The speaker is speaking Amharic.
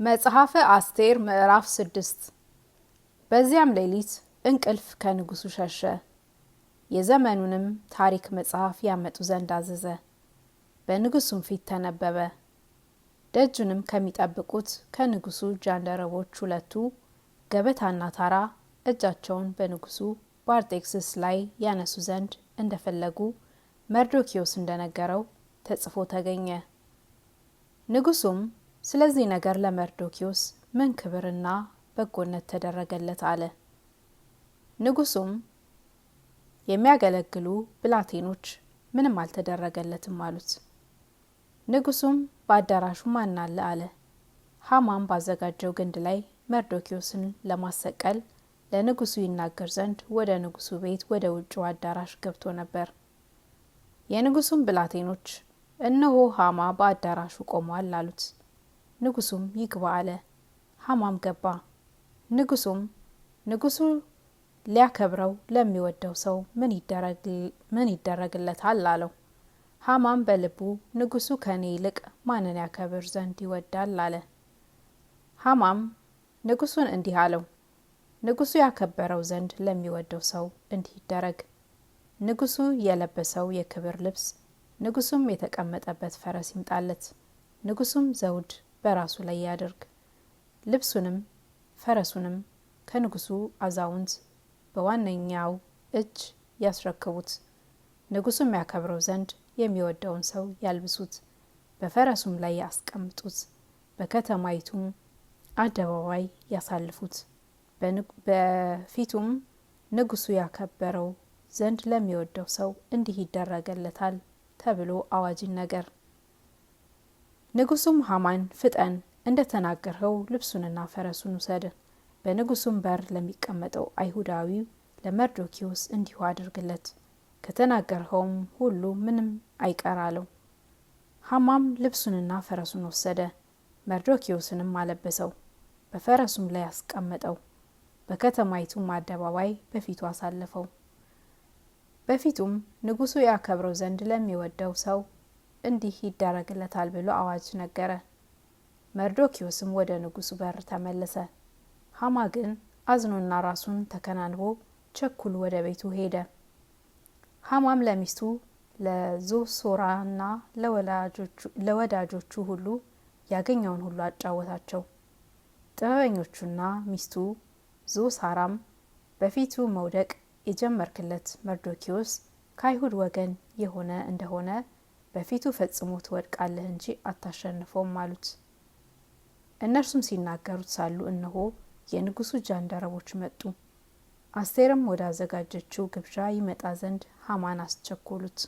መጽሐፈ አስቴር ምዕራፍ 6 በዚያም ሌሊት እንቅልፍ ከንጉሱ ሸሸ። የዘመኑንም ታሪክ መጽሐፍ ያመጡ ዘንድ አዘዘ። በንጉሱም ፊት ተነበበ። ደጁንም ከሚጠብቁት ከንጉሱ ጃንደረቦች ሁለቱ ገበታና ታራ እጃቸውን በንጉሱ በአርጤክስስ ላይ ያነሱ ዘንድ እንደፈለጉ መርዶክዮስ እንደነገረው ተጽፎ ተገኘ። ንጉሱም ስለዚህ ነገር ለመርዶክዮስ ምን ክብርና በጎነት ተደረገለት አለ። ንጉሱም የሚያገለግሉ ብላቴኖች ምንም አልተደረገለትም አሉት። ንጉሱም በአዳራሹ ማን አለ አለ። ሐማም ባዘጋጀው ግንድ ላይ መርዶክዮስን ለማሰቀል ለንጉሱ ይናገር ዘንድ ወደ ንጉሱ ቤት ወደ ውጭው አዳራሽ ገብቶ ነበር። የንጉሱም ብላቴኖች እነሆ ሐማ በአዳራሹ ቆሟል አሉት። ንጉሱም ይግባ አለ። ሐማም ገባ። ንጉሱ ሊያከብረው ለሚወደው ሰው ምን ይደረግለታል አለው። ሐማም በልቡ ንጉሱ ከኔ ይልቅ ማንን ያከብር ዘንድ ይወዳል አለ። ሐማም ንጉሱን እንዲህ አለው፣ ንጉሱ ያከበረው ዘንድ ለሚወደው ሰው እንዲህ ይደረግ። ንጉሱ የለበሰው የክብር ልብስ፣ ንጉሱም የተቀመጠበት ፈረስ ይምጣለት። ንጉሱም ዘውድ በራሱ ላይ ያድርግ። ልብሱንም ፈረሱንም ከንጉሱ አዛውንት በዋነኛው እጅ ያስረክቡት። ንጉሱም ያከብረው ዘንድ የሚወደውን ሰው ያልብሱት፣ በፈረሱም ላይ ያስቀምጡት፣ በከተማይቱም አደባባይ ያሳልፉት። በፊቱም ንጉሱ ያከበረው ዘንድ ለሚወደው ሰው እንዲህ ይደረገለታል ተብሎ አዋጅ ነገር። ንጉሱም ሐማን ፍጠን፣ እንደተናገርኸው ልብሱንና ፈረሱን ውሰድ፣ በንጉሱም በር ለሚቀመጠው አይሁዳዊው ለመርዶክዮስ እንዲሁ አድርግለት፣ ከተናገርኸውም ሁሉ ምንም አይቀር አለው። ሐማም ልብሱንና ፈረሱን ወሰደ፣ መርዶክዮስንም አለበሰው፣ በፈረሱም ላይ አስቀመጠው፣ በከተማይቱም አደባባይ በፊቱ አሳለፈው። በፊቱም ንጉሱ ያከብረው ዘንድ ለሚወደው ሰው እንዲህ ይደረግለታል ብሎ አዋጅ ነገረ። መርዶክዮስም ወደ ንጉሱ በር ተመለሰ። ሐማ ግን አዝኖና ራሱን ተከናንቦ ቸኩል ወደ ቤቱ ሄደ። ሐማም ለሚስቱ ለዞሶራና ለወዳጆቹ ሁሉ ያገኘውን ሁሉ አጫወታቸው። ጥበበኞቹና ሚስቱ ዞሳራም በፊቱ መውደቅ የጀመርክለት መርዶክዮስ ከአይሁድ ወገን የሆነ እንደሆነ በፊቱ ፈጽሞ ትወድቃለህ እንጂ አታሸንፈውም አሉት። እነርሱም ሲናገሩት ሳሉ እነሆ የንጉሱ ጃንደረቦች መጡ። አስቴርም ወዳዘጋጀችው ግብዣ ይመጣ ዘንድ ሐማን አስቸኮሉት።